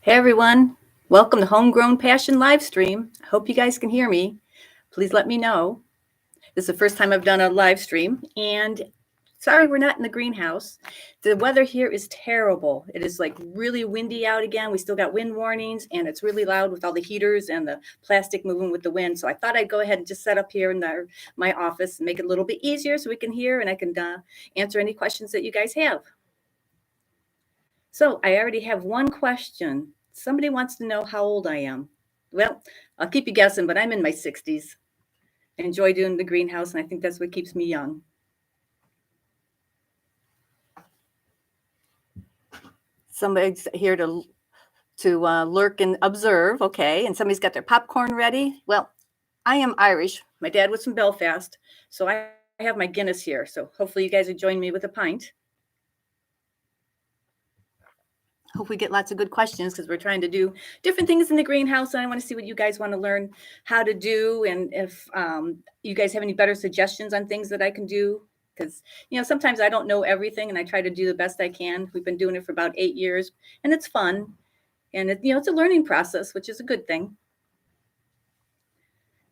Hey everyone, welcome to Homegrown Passion live stream. I hope you guys can hear me. Please let me know. This is the first time I've done a live stream, and sorry we're not in the greenhouse. The weather here is terrible. It is like really windy out again. We still got wind warnings, and it's really loud with all the heaters and the plastic moving with the wind. So I thought I'd go ahead and just set up here in my office and make it a little bit easier so we can hear and I can answer any questions that you guys have. So I already have one question. Somebody wants to know how old I am. Well, I'll keep you guessing, but I'm in my 60s. I enjoy doing the greenhouse, and I think that's what keeps me young. Somebody's here to lurk and observe, okay, and somebody's got their popcorn ready. Well, I am Irish. My dad was from Belfast, so I have my Guinness here. So hopefully you guys will join me with a pint. Hope we get lots of good questions because we're trying to do different things in the greenhouse. And I want to see what you guys want to learn how to do. And if you guys have any better suggestions on things that I can do, because, sometimes I don't know everything and I try to do the best I can. We've been doing it for about 8 years and it's fun. And it's a learning process, which is a good thing.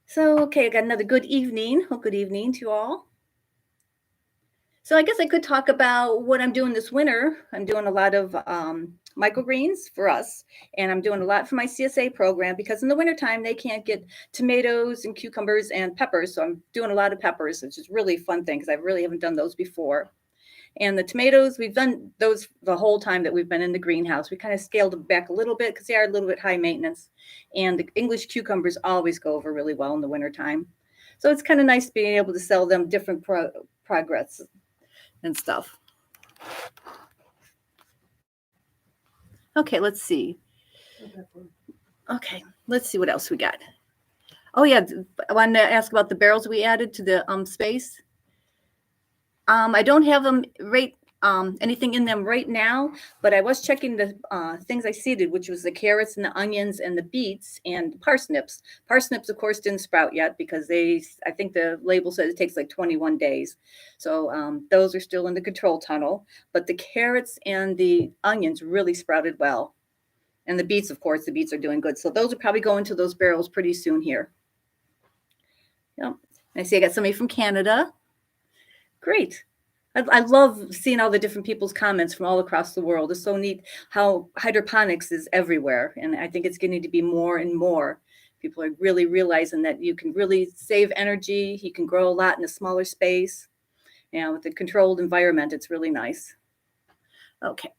So, okay, I got another good evening. Well, good evening to you all. So I guess I could talk about what I'm doing this winter. I'm doing a lot of microgreens for us, and I'm doing a lot for my CSA program because in the wintertime they can't get tomatoes and cucumbers and peppers. So I'm doing a lot of peppers, which is really a fun thing because I really haven't done those before. And the tomatoes, we've done those the whole time that we've been in the greenhouse. We kind of scaled them back a little bit because they are a little bit high maintenance. And the English cucumbers always go over really well in the wintertime. So it's kind of nice being able to sell them different progress and stuff. Okay, let's see. Okay, let's see what else we got. Oh yeah, I wanted to ask about the barrels we added to the space. I don't have them anything in them right now, but I was checking the things I seeded, which was the carrots and the onions and the beets and parsnips. Parsnips, of course, didn't sprout yet because I think the label says it takes like 21 days. So those are still in the control tunnel, but the carrots and the onions really sprouted well. And the beets, of course, the beets are doing good. So those will probably go into those barrels pretty soon here. Yep. I see I got somebody from Canada. Great. I love seeing all the different people's comments from all across the world. It's so neat how hydroponics is everywhere. And I think it's getting to be more and more. People are really realizing that you can really save energy. You can grow a lot in a smaller space. With the controlled environment, it's really nice. Okay.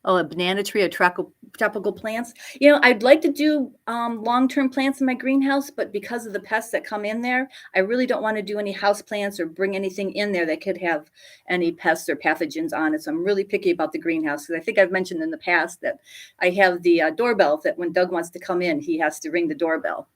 Oh, a banana tree or tropical plants. I'd like to do long-term plants in my greenhouse, but because of the pests that come in there, I really don't want to do any house plants or bring anything in there that could have any pests or pathogens on it. So I'm really picky about the greenhouse because I think I've mentioned in the past that I have the doorbell that when Doug wants to come in, he has to ring the doorbell.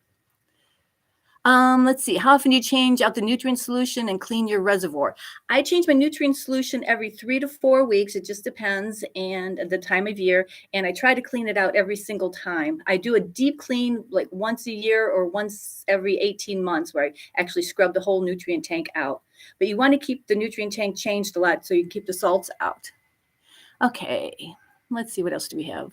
Let's see. How often do you change out the nutrient solution and clean your reservoir? I change my nutrient solution every 3 to 4 weeks. It just depends and the time of year. And I try to clean it out every single time. I do a deep clean like once a year or once every 18 months where I actually scrub the whole nutrient tank out. But you want to keep the nutrient tank changed a lot so you keep the salts out. Okay. Let's see. What else do we have?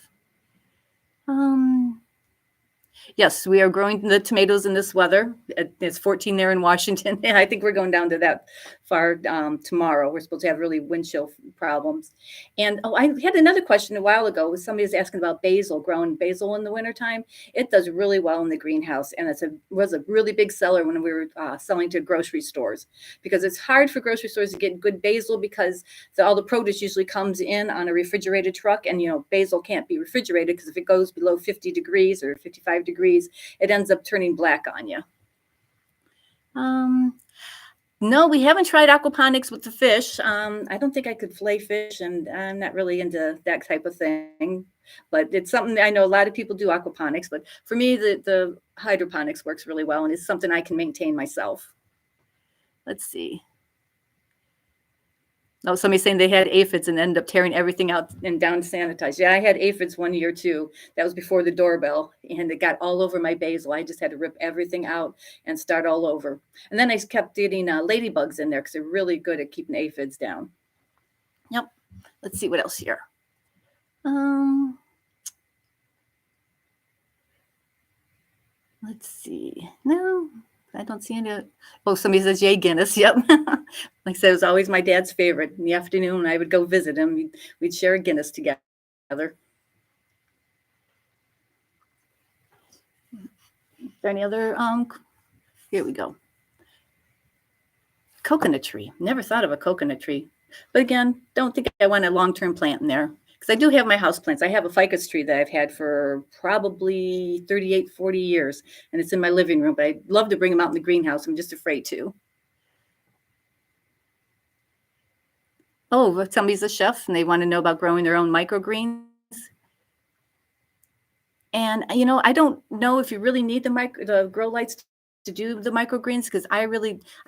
Yes, we are growing the tomatoes in this weather. It's 14 there in Washington. And I think we're going down to that far tomorrow. We're supposed to have really wind chill problems. And I had another question a while ago. Somebody was asking about basil, growing basil in the wintertime. It does really well in the greenhouse. And was a really big seller when we were selling to grocery stores because it's hard for grocery stores to get good basil because all the produce usually comes in on a refrigerated truck. And, basil can't be refrigerated because if it goes below 50 degrees or 55 degrees, it ends up turning black on you. No, we haven't tried aquaponics with the fish. I don't think I could fillet fish, and I'm not really into that type of thing. But it's something I know a lot of people do aquaponics. But for me, the hydroponics works really well, and it's something I can maintain myself. Let's see. Oh, somebody's saying they had aphids and ended up tearing everything out and down sanitized. Yeah, I had aphids one year too. That was before the doorbell, and it got all over my basil. I just had to rip everything out and start all over. And then I kept getting ladybugs in there because they're really good at keeping aphids down. Yep. Let's see what else here. Um, let's see. No, I don't see any. Oh, somebody says Jay Guinness. Yep. Like I said, it was always my dad's favorite. In the afternoon, I would go visit him. We'd share a Guinness together. Is there any other? Here we go. Coconut tree. Never thought of a coconut tree. But again, don't think I want a long-term plant in there. Because I do have my house plants. I have a ficus tree that I've had for probably 38, 40 years. And it's in my living room. But I'd love to bring them out in the greenhouse. I'm just afraid to. Oh, somebody's a chef and they want to know about growing their own microgreens. And I don't know if you really need the grow lights to do the microgreens, because I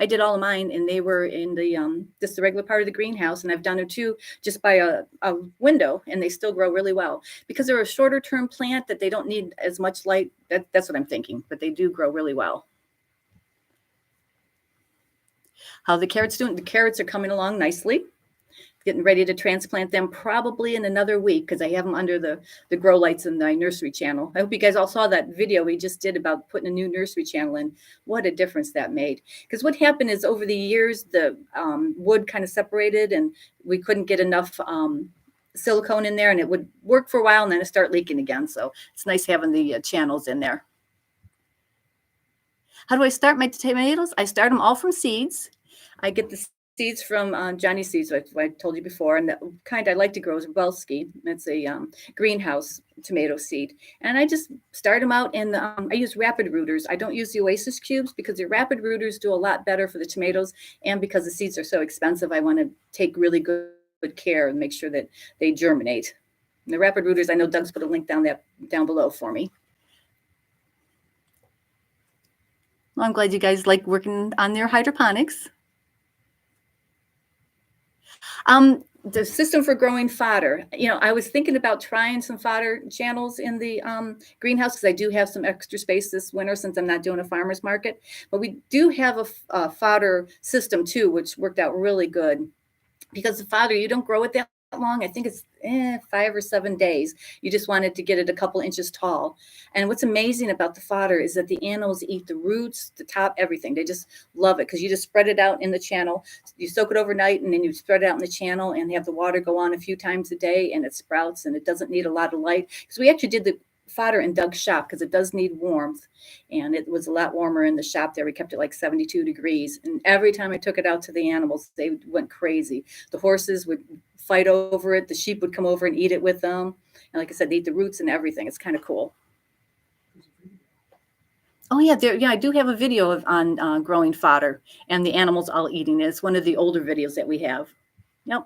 did all of mine and they were in the just the regular part of the greenhouse, and I've done it too just by a window, and they still grow really well because they're a shorter term plant that they don't need as much light. That's what I'm thinking, but they do grow really well. How the carrots doing? The carrots are coming along nicely. Getting ready to transplant them probably in another week because I have them under the grow lights in my nursery channel. I hope you guys all saw that video we just did about putting a new nursery channel in. What a difference that made. Because what happened is over the years, the wood kind of separated and we couldn't get enough silicone in there, and it would work for a while and then it start leaking again. So it's nice having the channels in there. How do I start my tomatoes? I start them all from seeds. I get the seeds from Johnny Seeds, I told you before, and the kind I like to grow is Belsky. It's a greenhouse tomato seed, and I just start them out in the. I use rapid rooters. I don't use the Oasis cubes because the rapid rooters do a lot better for the tomatoes, and because the seeds are so expensive, I want to take really good care and make sure that they germinate. And the rapid rooters, I know Doug's put a link down below for me. Well, I'm glad you guys like working on their hydroponics. The system for growing fodder. I was thinking about trying some fodder channels in the greenhouse because I do have some extra space this winter since I'm not doing a farmer's market. But we do have a fodder system too, which worked out really good because the fodder, you don't grow it that long. I think it's 5 or 7 days. You just wanted to get it a couple inches tall. And what's amazing about the fodder is that the animals eat the roots, the top, everything. They just love it because you just spread it out in the channel. You soak it overnight and then you spread it out in the channel and have the water go on a few times a day, and it sprouts and it doesn't need a lot of light. Because we actually did the fodder in Doug's shop because it does need warmth, and it was a lot warmer in the shop there. We kept it like 72 degrees, and every time I took it out to the animals, they went crazy. The horses would fight over it. The sheep would come over and eat it with them, and like I said, they eat the roots and everything. It's kind of cool. Oh yeah, I do have a video on growing fodder and the animals all eating it. It's one of the older videos that we have. Yep.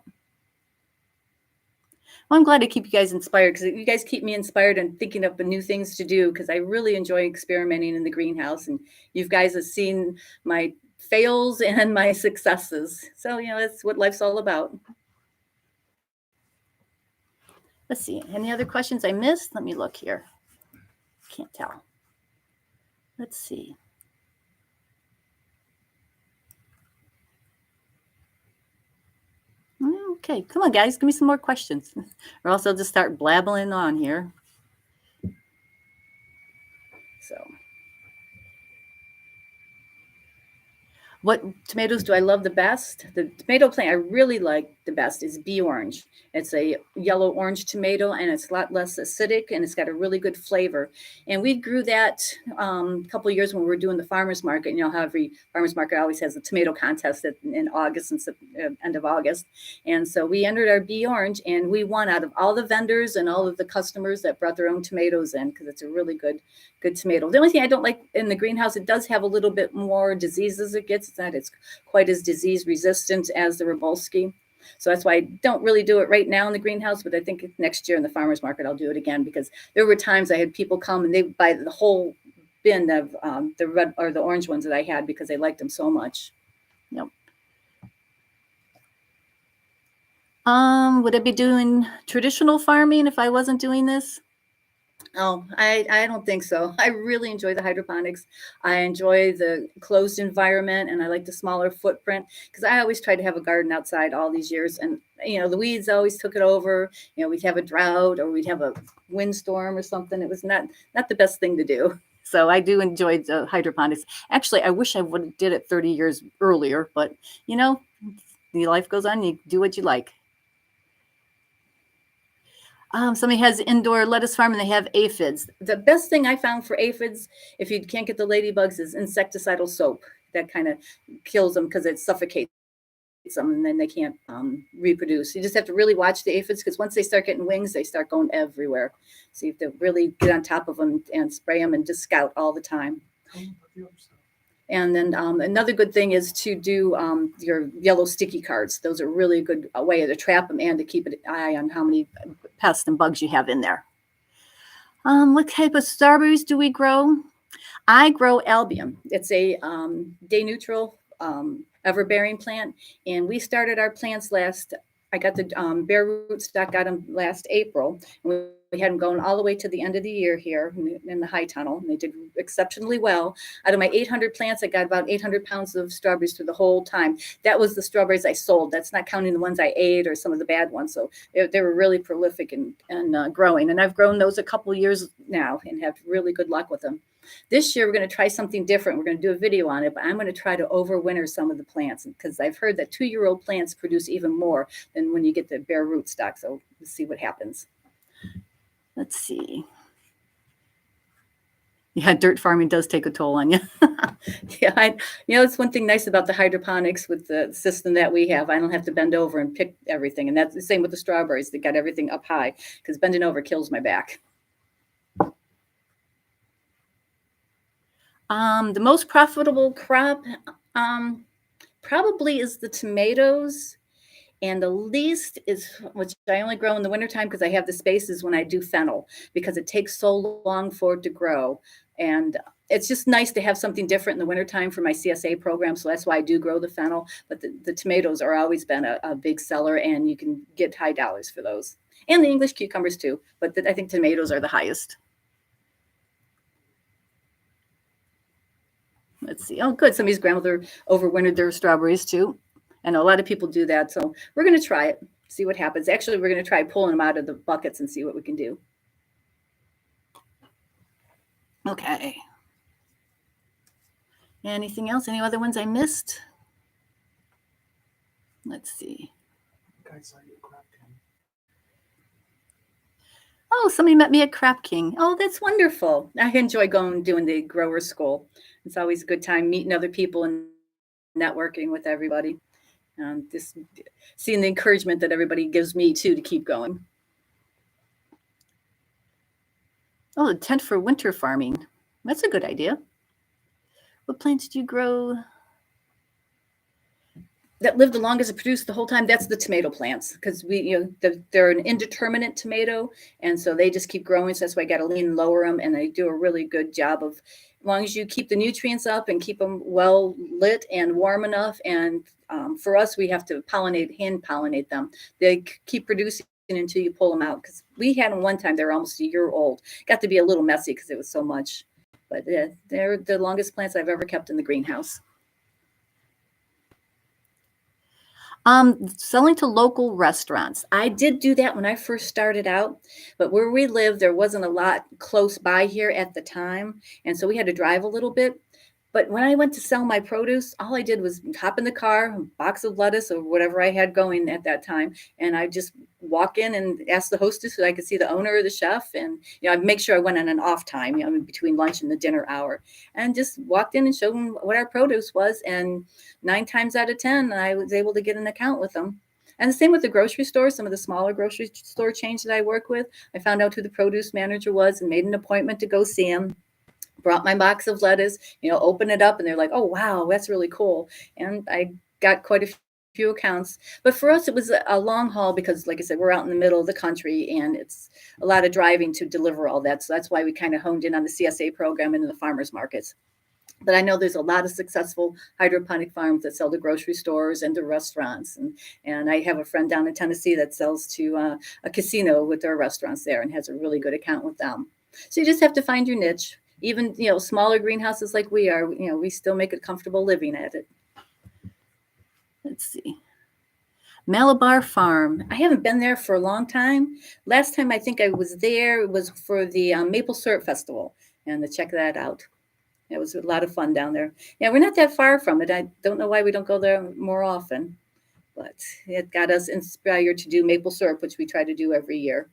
Well, I'm glad to keep you guys inspired because you guys keep me inspired and thinking of the new things to do because I really enjoy experimenting in the greenhouse, and you guys have seen my fails and my successes. So, that's what life's all about. Let's see. Any other questions I missed? Let me look here. Can't tell. Let's see. Okay, come on, guys. Give me some more questions. Or else I'll just start blabbling on here. So, what tomatoes do I love the best? The tomato plant I really like the best is bee orange. It's a yellow orange tomato, and it's a lot less acidic, and it's got a really good flavor. And we grew that a couple of years when we were doing the farmer's market. How every farmer's market always has a tomato contest in August and end of August. And so we entered our bee orange, and we won out of all the vendors and all of the customers that brought their own tomatoes in because it's a really good tomato. The only thing I don't like in the greenhouse, it does have a little bit more disease as it gets. It's quite as disease resistant as the Robolski. So that's why I don't really do it right now in the greenhouse, but I think next year in the farmer's market, I'll do it again because there were times I had people come and they buy the whole bin of the red or the orange ones that I had because they liked them so much. Yep. Would I be doing traditional farming if I wasn't doing this? Oh, I don't think so. I really enjoy the hydroponics. I enjoy the closed environment and I like the smaller footprint because I always tried to have a garden outside all these years. And, the weeds always took it over. We'd have a drought or we'd have a windstorm or something. It was not the best thing to do. So I do enjoy the hydroponics. Actually, I wish I would have did it 30 years earlier, but, you know, the life goes on. You do what you like. Somebody has indoor lettuce farm and they have aphids. The best thing I found for aphids, if you can't get the ladybugs, is insecticidal soap. That kind of kills them because it suffocates them and then they can't reproduce. You just have to really watch the aphids because once they start getting wings, they start going everywhere. So you have to really get on top of them and spray them and just scout all the time. And then another good thing is to do your yellow sticky cards. Those are really a good way to trap them and to keep an eye on how many pests and bugs you have in there. What type of strawberries do we grow? I grow albium. It's a day neutral everbearing plant. And we started our plants I got the bare root stock, got them last April. And we had them going all the way to the end of the year here in the high tunnel. And they did exceptionally well. Out of my 800 plants, I got about 800 pounds of strawberries through the whole time. That was the strawberries I sold. That's not counting the ones I ate or some of the bad ones. So they were really prolific and growing. And I've grown those a couple of years now and have really good luck with them. This year, we're going to try something different. We're going to do a video on it, but I'm going to try to overwinter some of the plants because I've heard that 2-year-old plants produce even more than when you get the bare root stock. So let's see what happens. Let's see. Yeah, dirt farming does take a toll on you. Yeah, it's one thing nice about the hydroponics with the system that we have. I don't have to bend over and pick everything. And that's the same with the strawberries. They got everything up high because bending over kills my back. The most profitable crop probably is the tomatoes. And the least is, which I only grow in the wintertime because I have the space, is when I do fennel because it takes so long for it to grow. And it's just nice to have something different in the wintertime for my CSA program. So that's why I do grow the fennel. But the tomatoes are always been a big seller and you can get high dollars for those. And the English cucumbers too. But I think tomatoes are the highest. Let's see. Oh, good. Somebody's grandmother overwintered their strawberries too. I know a lot of people do that. So we're going to try it, see what happens. Actually, we're going to try pulling them out of the buckets and see what we can do. Okay. Anything else? Any other ones I missed? Let's see. I saw you at Crap King. Oh, somebody met me at Crap King. Oh, that's wonderful. I enjoy doing the grower school. It's always a good time meeting other people and networking with everybody. Just seeing the encouragement that everybody gives me too to keep going. Oh, a tent for winter farming. That's a good idea. What plants do you grow that live the longest and produce the whole time? That's the tomato plants because they're an indeterminate tomato, and so they just keep growing. So that's why I got to lean and lower them, and they do a really good job of, as long as you keep the nutrients up and keep them well lit and warm enough. And for us, we have to hand pollinate them. They keep producing until you pull them out. Because we had them one time, they were almost a year old. Got to be a little messy because it was so much. But they're the longest plants I've ever kept in the greenhouse. Selling to local restaurants. I did do that when I first started out, but where we live, there wasn't a lot close by here at the time. And so we had to drive a little bit. But when I went to sell my produce, all I did was hop in the car, a box of lettuce or whatever I had going at that time. And I just walk in and ask the hostess so I could see the owner or the chef. And, I'd make sure I went on an off time, between lunch and the dinner hour, and just walked in and showed them what our produce was. And 9 times out of 10, I was able to get an account with them. And the same with the grocery store, some of the smaller grocery store chains that I work with. I found out who the produce manager was and made an appointment to go see him. Brought my box of lettuce, open it up and they're like, oh, wow, that's really cool. And I got quite a few accounts. But for us, it was a long haul because, like I said, we're out in the middle of the country and it's a lot of driving to deliver all that. So that's why we kind of honed in on the CSA program and the farmers markets. But I know there's a lot of successful hydroponic farms that sell to grocery stores and to restaurants. And I have a friend down in Tennessee that sells to a casino with their restaurants there and has a really good account with them. So you just have to find your niche. Even, smaller greenhouses like we are, we still make it comfortable living at it. Let's see. Malabar Farm. I haven't been there for a long time. Last time I think I was there was for the Maple Syrup Festival, and to check that out. It was a lot of fun down there. Yeah, we're not that far from it. I don't know why we don't go there more often, but it got us inspired to do maple syrup, which we try to do every year.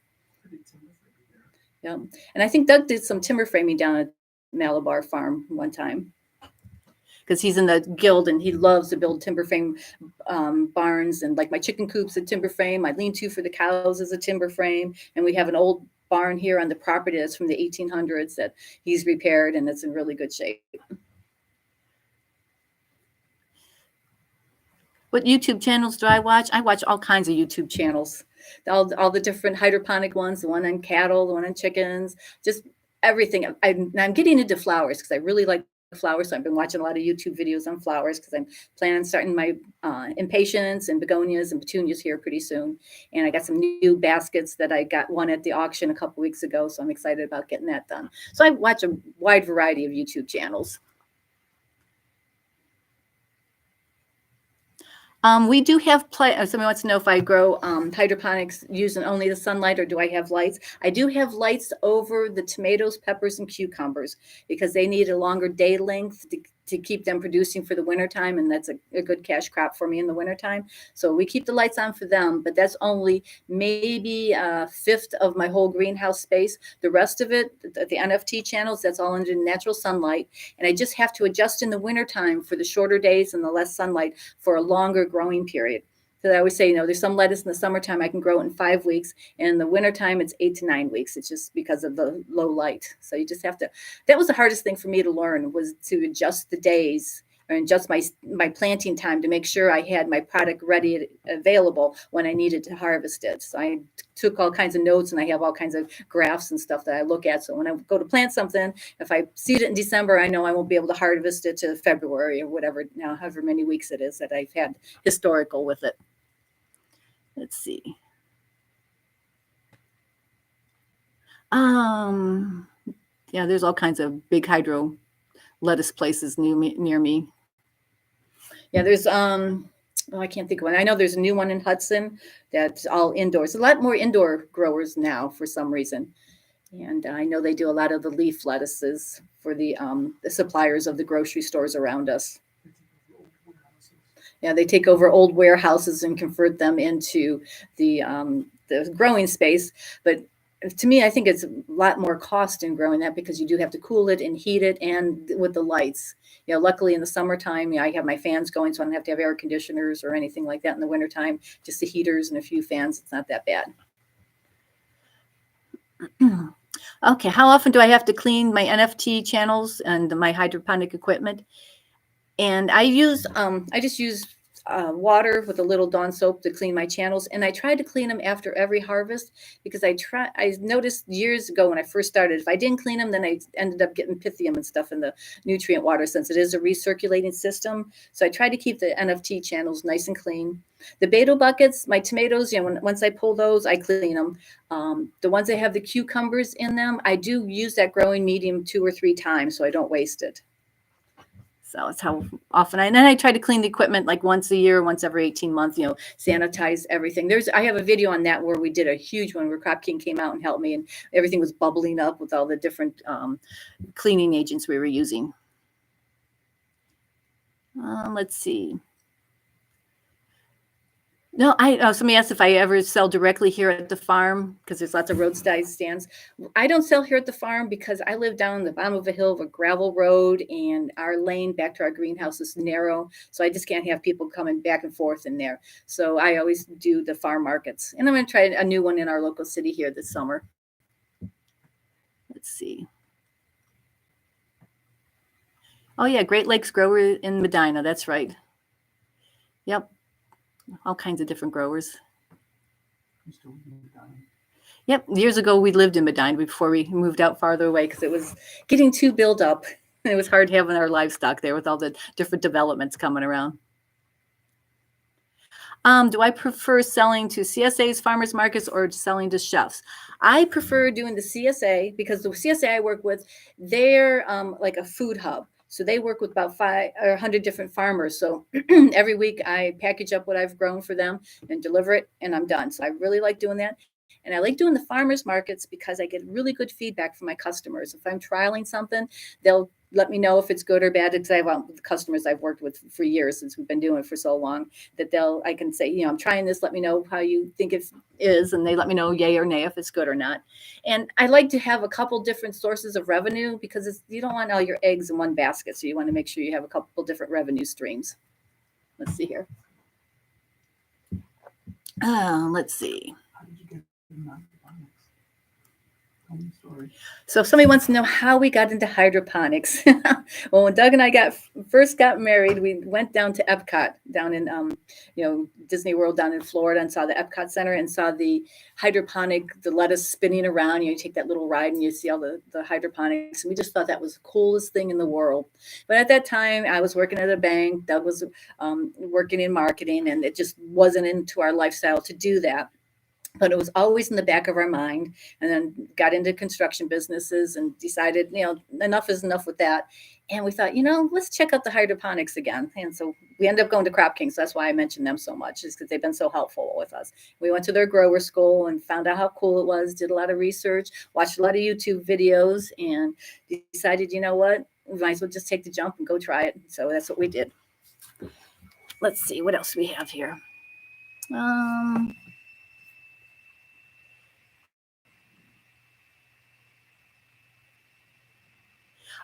Yeah, and I think Doug did some timber framing down at Malabar Farm one time, because he's in the guild and he loves to build timber frame barns, and like my chicken coop's a timber frame, my lean-to for the cows is a timber frame, and we have an old barn here on the property that's from the 1800s that he's repaired, and it's in really good shape. What YouTube channels do I watch? I watch all kinds of YouTube channels, all the different hydroponic ones, the one on cattle, the one on chickens, just everything. I'm getting into flowers because I really like flowers. So I've been watching a lot of YouTube videos on flowers because I'm planning on starting my impatiens and begonias and petunias here pretty soon. And I got some new baskets that I got one at the auction a couple weeks ago. So I'm excited about getting that done. So I watch a wide variety of YouTube channels. We do have somebody wants to know if I grow hydroponics using only the sunlight, or do I have lights? I do have lights over the tomatoes, peppers, and cucumbers because they need a longer day length to keep them producing for the wintertime, and that's a good cash crop for me in the wintertime. So we keep the lights on for them, but that's only maybe a fifth of my whole greenhouse space. The rest of it, the NFT channels, that's all under natural sunlight, and I just have to adjust in the wintertime for the shorter days and the less sunlight for a longer growing period. So I always say, there's some lettuce in the summertime I can grow in 5 weeks, and in the wintertime it's 8 to 9 weeks. It's just because of the low light. So you just have to, that was the hardest thing for me to learn, was to adjust the days or adjust my planting time to make sure I had my product ready, available when I needed to harvest it. So I took all kinds of notes, and I have all kinds of graphs and stuff that I look at. So when I go to plant something, if I seed it in December, I know I won't be able to harvest it to February or whatever, however many weeks it is that I've had historical with it. Let's see. Yeah, there's all kinds of big hydro lettuce places near me. Yeah, there's I can't think of one. I know there's a new one in Hudson that's all indoors. A lot more indoor growers now for some reason. And I know they do a lot of the leaf lettuces for the suppliers of the grocery stores around us. Yeah, they take over old warehouses and convert them into the growing space. But to me, I think it's a lot more cost in growing that, because you do have to cool it and heat it, and with the lights. Luckily in the summertime, I have my fans going, so I don't have to have air conditioners or anything like that in the wintertime. Just the heaters and a few fans. It's not that bad. Okay, how often do I have to clean my NFT channels and my hydroponic equipment? And I just use water with a little Dawn soap to clean my channels, and I try to clean them after every harvest, because I noticed years ago when I first started, if I didn't clean them, then I ended up getting pythium and stuff in the nutrient water, since it is a recirculating system. So I try to keep the NFT channels nice and clean. The beto buckets, my tomatoes, once I pull those, I clean them. The ones that have the cucumbers in them, I do use that growing medium 2 or 3 times so I don't waste it. So it's how often and then I try to clean the equipment like once a year, once every 18 months, sanitize everything. I have a video on that where we did a huge one where Crop King came out and helped me, and everything was bubbling up with all the different cleaning agents we were using. Let's see. No, somebody asked if I ever sell directly here at the farm, because there's lots of roadside stands. I don't sell here at the farm because I live down the bottom of a hill of a gravel road, and our lane back to our greenhouse is narrow. So I just can't have people coming back and forth in there. So I always do the farm markets. And I'm going to try a new one in our local city here this summer. Let's see. Oh, yeah, Great Lakes grower in Medina. That's right. Yep. All kinds of different growers. Yep. Years ago, we lived in Medina before we moved out farther away, because it was getting too built up. It was hard having our livestock there with all the different developments coming around. Do I prefer selling to CSAs, farmers markets, or selling to chefs? I prefer doing the CSA because the CSA I work with, they're like a food hub. So they work with about 100 different farmers. So every week I package up what I've grown for them and deliver it, and I'm done. So I really like doing that. And I like doing the farmers markets because I get really good feedback from my customers. If I'm trialing something, they'll let me know if it's good or bad. Because I have customers I've worked with for years since we've been doing it for so long that I can say, I'm trying this. Let me know how you think it is, and they let me know yay or nay if it's good or not. And I like to have a couple different sources of revenue because you don't want all your eggs in one basket, so you want to make sure you have a couple different revenue streams. Let's see here. Let's see. How did you get into hydroponics? Tell me the story. So if somebody wants to know how we got into hydroponics, well, when Doug and I first got married, we went down to Epcot down in Disney World down in Florida and saw the Epcot Center and saw the the lettuce spinning around. You take that little ride and you see all the hydroponics, and we just thought that was the coolest thing in the world. But at that time, I was working at a bank. Doug was working in marketing, and it just wasn't into our lifestyle to do that. But it was always in the back of our mind, and then got into construction businesses and decided, enough is enough with that. And we thought, let's check out the hydroponics again. And so we ended up going to Crop King. So that's why I mentioned them so much, is because they've been so helpful with us. We went to their grower school and found out how cool it was, did a lot of research, watched a lot of YouTube videos, and decided, what, we might as well just take the jump and go try it. So that's what we did. Let's see, what else we have here.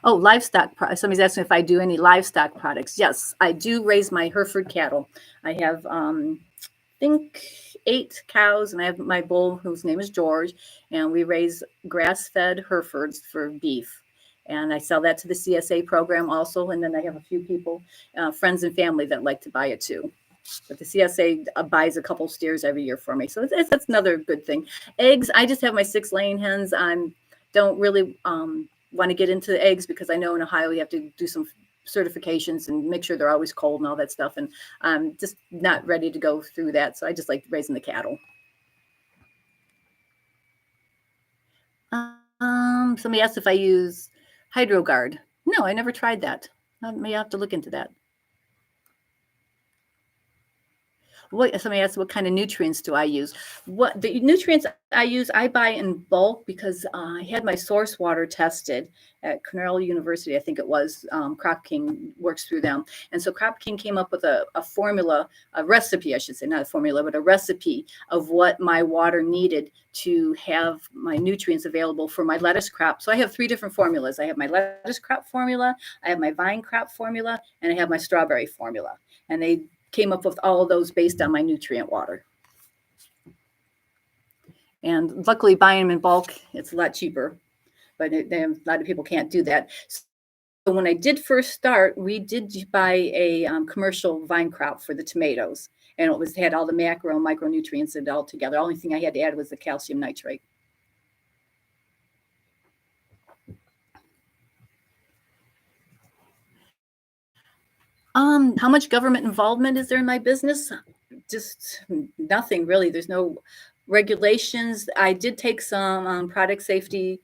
Oh, livestock. Somebody's asking if I do any livestock products. Yes, I do raise my Hereford cattle. I have, I think, 8 cows, and I have my bull, whose name is George, and we raise grass-fed Herefords for beef. And I sell that to the CSA program also, and then I have a few people, friends and family that like to buy it too. But the CSA buys a couple steers every year for me, so that's another good thing. Eggs, I just have my 6 laying hens. I don't really want to get into the eggs because I know in Ohio you have to do some certifications and make sure they're always cold and all that stuff. And I'm just not ready to go through that. So I just like raising the cattle. Somebody asked if I use HydroGuard. No, I never tried that. I may have to look into that. Somebody asked what kind of nutrients do I use? What the nutrients I use, I buy in bulk because I had my source water tested at Cornell University, I think it was. Crop King works through them. And so Crop King came up with a formula, a recipe, I should say, not a formula, but a recipe of what my water needed to have my nutrients available for my lettuce crop. So I have 3 different formulas. I have my lettuce crop formula, I have my vine crop formula, and I have my strawberry formula. And they came up with all of those based on my nutrient water. And luckily buying them in bulk, it's a lot cheaper, but a lot of people can't do that. So when I did first start, we did buy a commercial vine crop for the tomatoes, and it had all the macro and micronutrients in it all together. The only thing I had to add was the calcium nitrate. How much government involvement is there in my business? Just nothing really. There's no regulations. I did take some product safety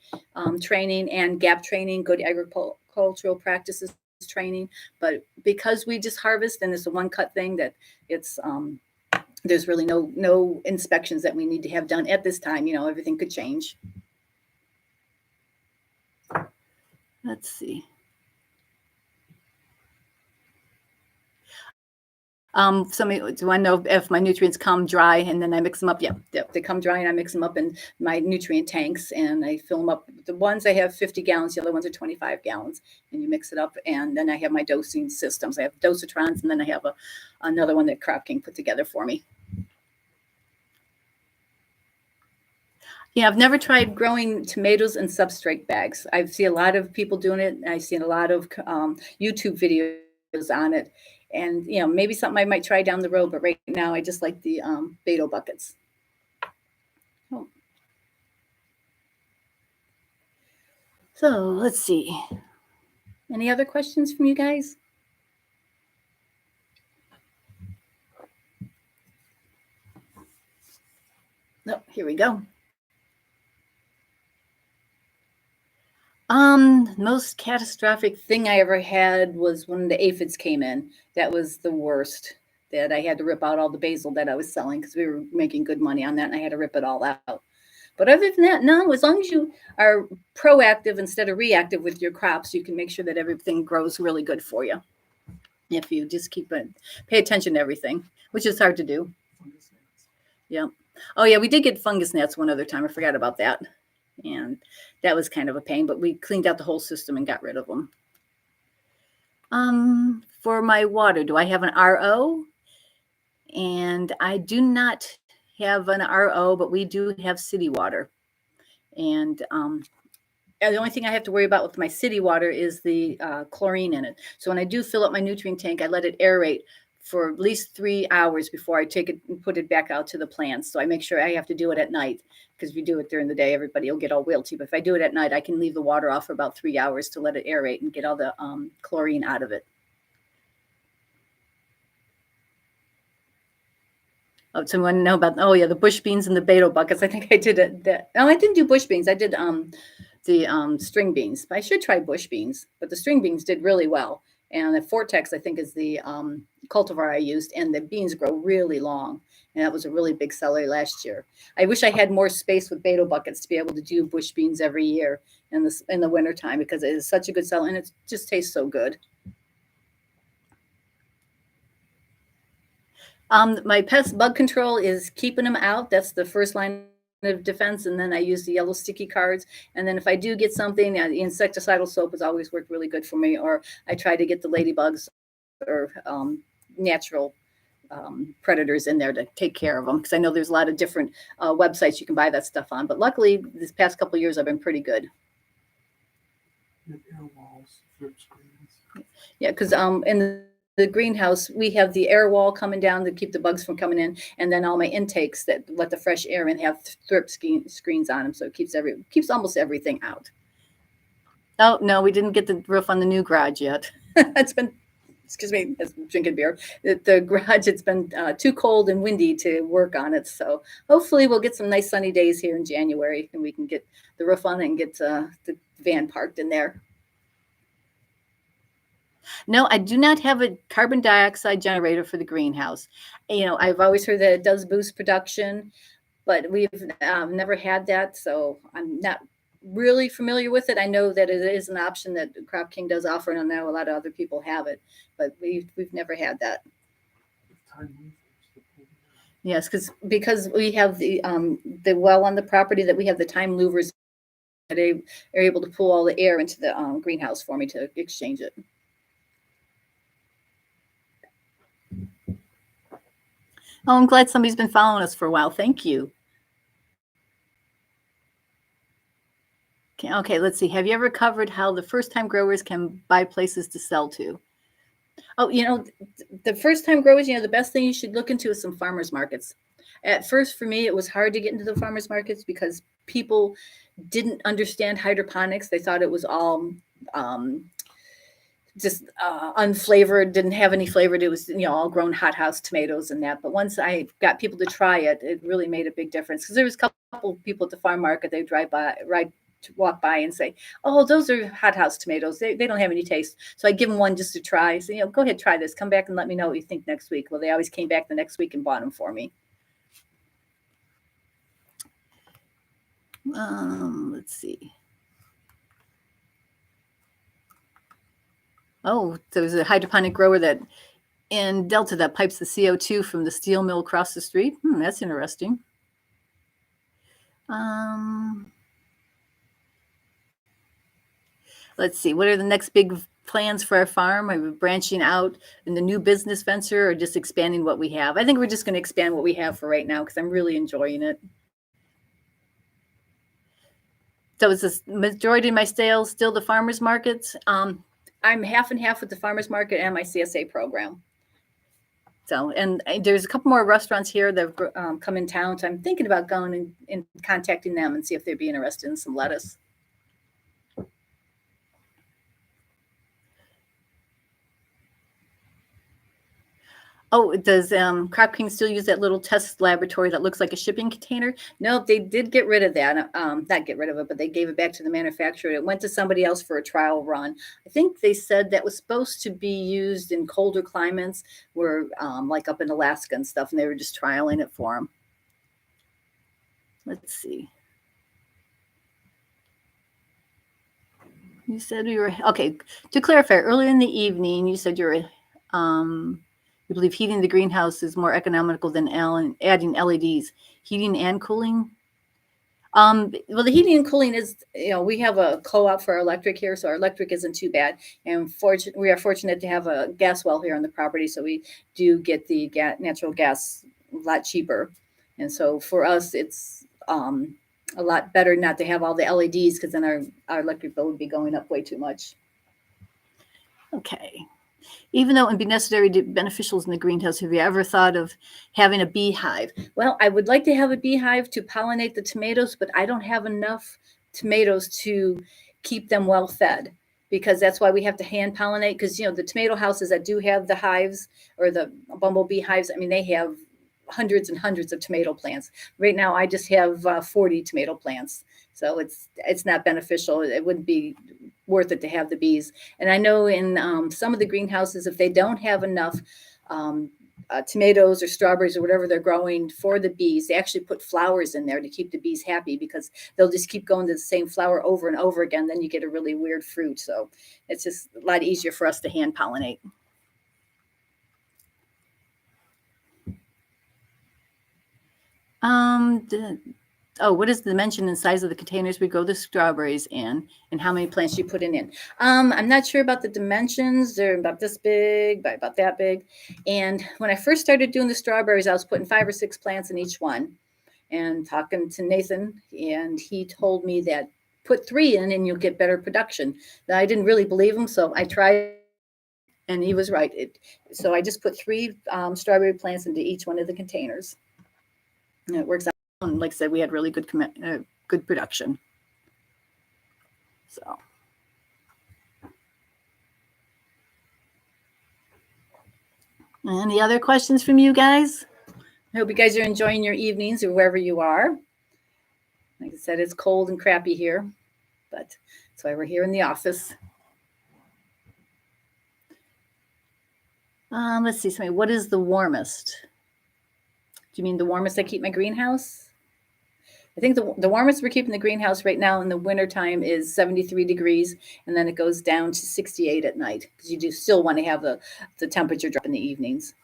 training and GAP training, good agricultural practices training, but because we just harvest and it's a one cut thing, that it's there's really no inspections that we need to have done at this time. Everything could change. Let's see. Somebody do I know if my nutrients come dry and then I mix them up? Yeah, they come dry and I mix them up in my nutrient tanks and I fill them up. The ones I have 50 gallons, the other ones are 25 gallons, and you mix it up. And then I have my dosing systems. I have dosatrons, and then I have another one that Crop King put together for me. Yeah, I've never tried growing tomatoes in substrate bags. I see a lot of people doing it. I've seen a lot of YouTube videos on it. And, maybe something I might try down the road. But right now, I just like the Beto buckets. Oh. So let's see. Any other questions from you guys? Oh, here we go. Most catastrophic thing I ever had was when the aphids came in. That was the worst. That I had to rip out all the basil that I was selling because we were making good money on that, and I had to rip it all out. But other than that, no. As long as you are proactive instead of reactive with your crops, you can make sure that everything grows really good for you. If you just keep it, pay attention to everything, which is hard to do. Fungus gnats. Yeah. Oh yeah, we did get fungus gnats one other time. I forgot about that, and that was kind of a pain. But we cleaned out the whole system and got rid of them. For my water, do I have an RO? And I do not have an RO, but we do have city water. And the only thing I have to worry about with my city water is the chlorine in it. So when I do fill up my nutrient tank, I let it aerate for at least 3 hours before I take it and put it back out to the plants. So I make sure I have to do it at night, because if you do it during the day, everybody will get all wilty. But if I do it at night, I can leave the water off for about 3 hours to let it aerate and get all the chlorine out of it. Oh, so you want to know about, oh yeah, the bush beans and the betel buckets. I think I did it. No, I didn't do bush beans. I did the string beans. I should try bush beans, but the string beans did really well. And the Vortex, I think, is the cultivar I used, and the beans grow really long. And that was a really big seller last year. I wish I had more space with betel buckets to be able to do bush beans every year in the wintertime, because it is such a good seller and it just tastes so good. My pest bug control is keeping them out. That's the first line of defense. And then I use the yellow sticky cards. And then if I do get something, the insecticidal soap has always worked really good for me. Or I try to get the ladybugs or natural predators in there to take care of them. Because I know there's a lot of different websites you can buy that stuff on. But luckily, this past couple of years, I've been pretty good. You have air walls, drip screens. Yeah, because in the greenhouse, we have the air wall coming down to keep the bugs from coming in, and then all my intakes that let the fresh air in have drip screens on them, so it keeps almost everything out. Oh no, we didn't get the roof on the new garage yet. It's been, excuse me, as I'm drinking beer. The garage, it's been too cold and windy to work on it, so hopefully we'll get some nice sunny days here in January, and we can get the roof on it and get the van parked in there. No, I do not have a carbon dioxide generator for the greenhouse. I've always heard that it does boost production, but we've never had that, so I'm not really familiar with it. I know that it is an option that Crop King does offer, and I know a lot of other people have it, but we've never had that. Yes, because we have the well on the property, that we have the time louvers that are able to pull all the air into the greenhouse for me to exchange it. Oh, I'm glad somebody's been following us for a while. Thank you. Okay, let's see. Have you ever covered how the first-time growers can buy places to sell to? Oh, the first-time growers, the best thing you should look into is some farmers markets. At first, for me, it was hard to get into the farmers markets because people didn't understand hydroponics. They thought it was all just unflavored, didn't have any flavor. It was, all grown hothouse tomatoes and that. But once I got people to try it, it really made a big difference, because there was a couple of people at the farm market, they walk by and say, "Oh, those are hothouse tomatoes. They don't have any taste." So I give them one just to try. So, go ahead, try this. Come back and let me know what you think next week. Well, they always came back the next week and bought them for me. Let's see. Oh, there's a hydroponic grower in Delta that pipes the CO2 from the steel mill across the street. That's interesting. Let's see. What are the next big plans for our farm? Are we branching out in the new business venture, or just expanding what we have? I think we're just going to expand what we have for right now, because I'm really enjoying it. So is the majority of my sales still the farmers markets? I'm half and half with the farmers market and my CSA program. So, and there's a couple more restaurants here that have come in town. So I'm thinking about going and contacting them and see if they'd be interested in some lettuce. Oh, does Crop King still use that little test laboratory that looks like a shipping container? No, they did get rid of that. Not get rid of it, but they gave it back to the manufacturer. It went to somebody else for a trial run. I think they said that was supposed to be used in colder climates, where like up in Alaska and stuff, and they were just trialing it for them. Let's see. You said we were okay. To clarify, earlier in the evening, you said you believe heating the greenhouse is more economical than adding LEDs. Heating and cooling. Well, the heating and cooling is, we have a co-op for our electric here, so our electric isn't too bad. And we are fortunate to have a gas well here on the property, so we do get the natural gas a lot cheaper. And so for us, it's a lot better not to have all the LEDs, because then our electric bill would be going up way too much. Okay. Even though it would be necessary to beneficials in the greenhouse, have you ever thought of having a beehive? Well, I would like to have a beehive to pollinate the tomatoes, but I don't have enough tomatoes to keep them well fed, because that's why we have to hand pollinate. Because, the tomato houses that do have the hives, or the bumblebee hives, I mean, they have hundreds and hundreds of tomato plants. Right now, I just have 40 tomato plants. So it's not beneficial. It wouldn't be worth it to have the bees. And I know in some of the greenhouses, if they don't have enough tomatoes or strawberries or whatever they're growing for the bees, they actually put flowers in there to keep the bees happy, because they'll just keep going to the same flower over and over again. Then you get a really weird fruit. So it's just a lot easier for us to hand pollinate. What is the dimension and size of the containers we grow the strawberries in, and how many plants you put in? I'm not sure about the dimensions. They're about this big by about that big. And when I first started doing the strawberries, I was putting 5 or 6 plants in each one, and talking to Nathan, and he told me that put 3 in and you'll get better production. Now, I didn't really believe him, so I tried, and he was right. So I just put 3 strawberry plants into each one of the containers. And it works out. And like I said, we had really good production. So, any other questions from you guys? I hope you guys are enjoying your evenings or wherever you are. Like I said, it's cold and crappy here, but that's why we're here in the office. Let's see something. What is the warmest? Do you mean the warmest I keep my greenhouse? I think the warmest we're keeping the greenhouse right now in the wintertime is 73 degrees, and then it goes down to 68 at night, because you do still want to have the temperature drop in the evenings.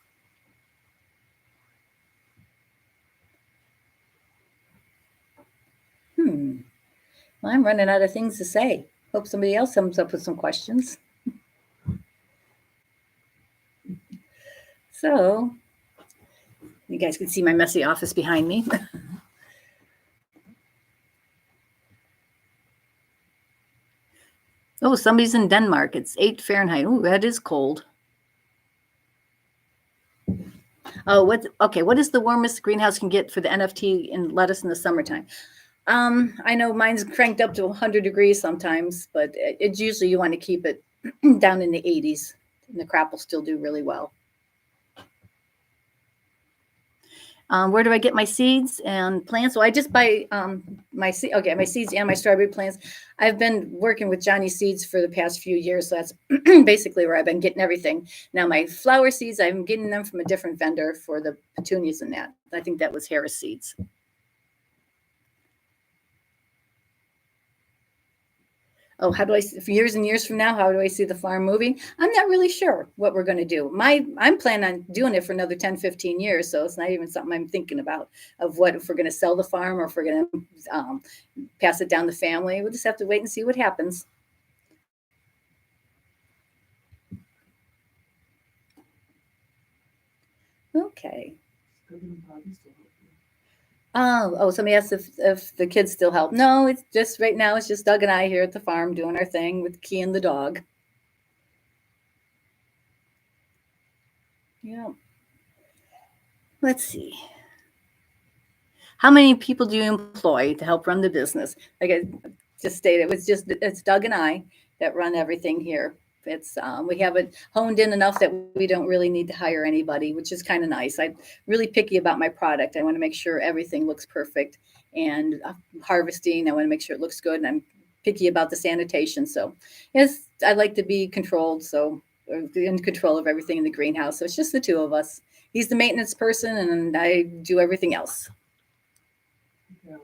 Well, I'm running out of things to say. Hope somebody else comes up with some questions. So, you guys can see my messy office behind me. Oh, somebody's in Denmark. It's 8 Fahrenheit. Oh, that is cold. Oh, what is the warmest greenhouse can get for the NFT and lettuce in the summertime? I know mine's cranked up to 100 degrees sometimes, but it's usually you want to keep it down in the 80s, and the crop will still do really well. Where do I get my seeds and plants? So I just buy my seeds and my strawberry plants. I've been working with Johnny Seeds for the past few years, so that's basically where I've been getting everything. Now my flower seeds, I'm getting them from a different vendor for the petunias and that. I think that was Harris Seeds. Oh, how do I, for years and years from now, how do I see the farm moving? I'm not really sure what we're going to do. I'm planning on doing it for another 10, 15 years. So it's not even something I'm thinking about, of what, if we're going to sell the farm or if we're going to pass it down the family. We'll just have to wait and see what happens. Okay. Somebody asked if the kids still help. No, it's just right now, it's just Doug and I here at the farm doing our thing with Key and the dog. Yeah. Let's see. How many people do you employ to help run the business? Like I just stated, it's Doug and I that run everything here. It's we have it honed in enough that we don't really need to hire anybody, which is kind of nice. I'm really picky about my product. I want to make sure everything looks perfect, and harvesting, I want to make sure it looks good, and I'm picky about the sanitation. So yes, I like to be controlled, so in control of everything in the greenhouse. So it's just the two of us. He's the maintenance person, and I do everything else. Yeah.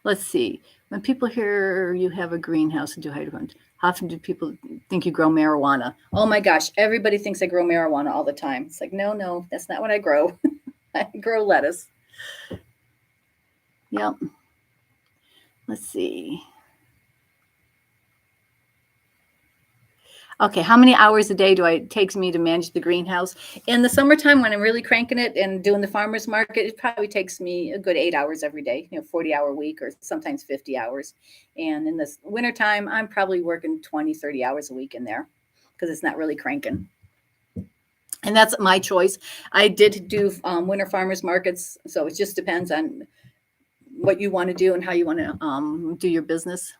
Let's see. When people hear you have a greenhouse and do hydroponics, how often do people think you grow marijuana? Oh my gosh, everybody thinks I grow marijuana all the time. It's like, no, that's not what I grow. I grow lettuce. Yep. Let's see. Okay, how many hours a day takes me to manage the greenhouse? In the summertime, when I'm really cranking it and doing the farmer's market, it probably takes me a good 8 hours every day, 40-hour week or sometimes 50 hours. And in the wintertime, I'm probably working 20, 30 hours a week in there because it's not really cranking. And that's my choice. I did do winter farmers markets, so it just depends on what you want to do and how you want to do your business.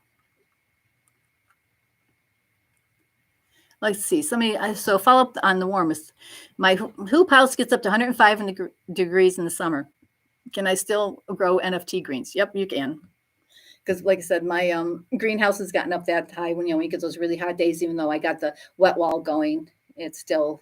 Let's see. So follow up on the warmest. My hoop house gets up to 105 degrees in the summer. Can I still grow NFT greens? Yep, you can. Because like I said, my greenhouse has gotten up that high when we get those really hot days. Even though I got the wet wall going, it still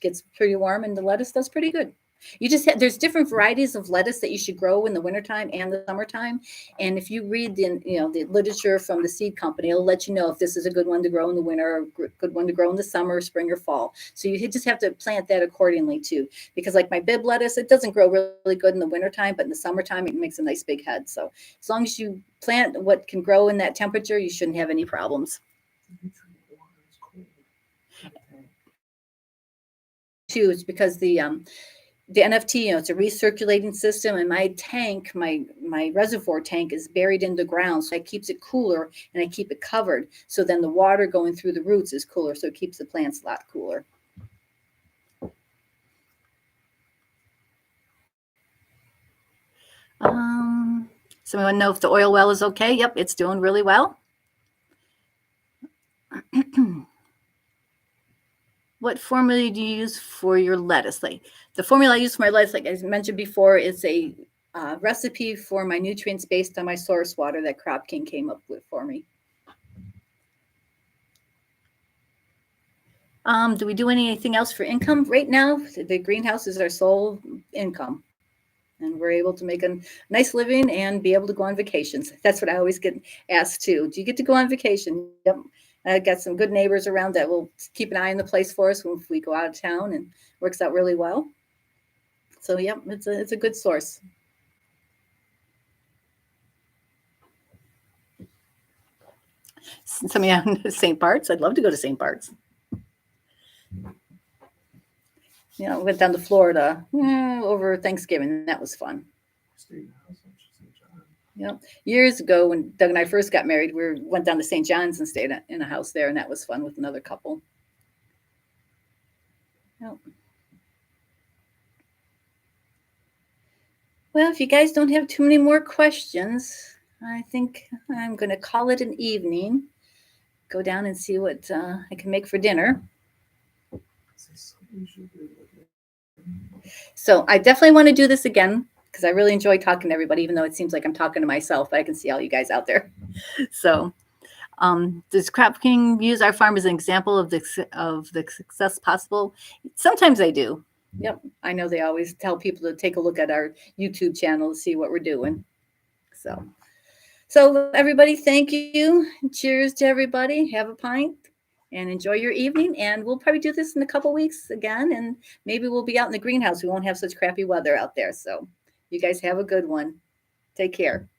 gets pretty warm, and the lettuce does pretty good. You just there's different varieties of lettuce that you should grow in the wintertime and the summertime. And if you read the literature from the seed company, it'll let you know if this is a good one to grow in the winter, or good one to grow in the summer, spring, or fall. So you just have to plant that accordingly too. Because like my bib lettuce, it doesn't grow really good in the wintertime, but in the summertime, it makes a nice big head. So as long as you plant what can grow in that temperature, you shouldn't have any problems. Too, it's because the NFT, it's a recirculating system, and my tank, my reservoir tank is buried in the ground, so it keeps it cooler and I keep it covered. So then the water going through the roots is cooler, so it keeps the plants a lot cooler. Someone want to know if the oil well is okay? Yep, it's doing really well. What formula do you use for your lettuce? Like the formula I use for my lettuce, like I mentioned before, is a recipe for my nutrients based on my source water that Crop King came up with for me. Do we do anything else for income right now? The greenhouse is our sole income, and we're able to make a nice living and be able to go on vacations. That's what I always get asked too. Do you get to go on vacation? Yep. I got some good neighbors around that will keep an eye on the place for us when we go out of town, and works out really well. So yep, it's a good source. Some of you St. Bart's. I'd love to go to St. Bart's. Went down to Florida over Thanksgiving. That was fun. Yep. Years ago, when Doug and I first got married, we went down to St. John's and stayed in a house there, and that was fun with another couple. Yep. Well, if you guys don't have too many more questions, I think I'm going to call it an evening. Go down and see what I can make for dinner. So I definitely want to do this again, because I really enjoy talking to everybody, even though it seems like I'm talking to myself. I can see all you guys out there. So does Crop King use our farm as an example of the success possible? Sometimes I do. Yep. I know they always tell people to take a look at our YouTube channel to see what we're doing. So everybody, thank you. Cheers to everybody. Have a pint and enjoy your evening. And we'll probably do this in a couple weeks again. And maybe we'll be out in the greenhouse. We won't have such crappy weather out there. So you guys have a good one. Take care.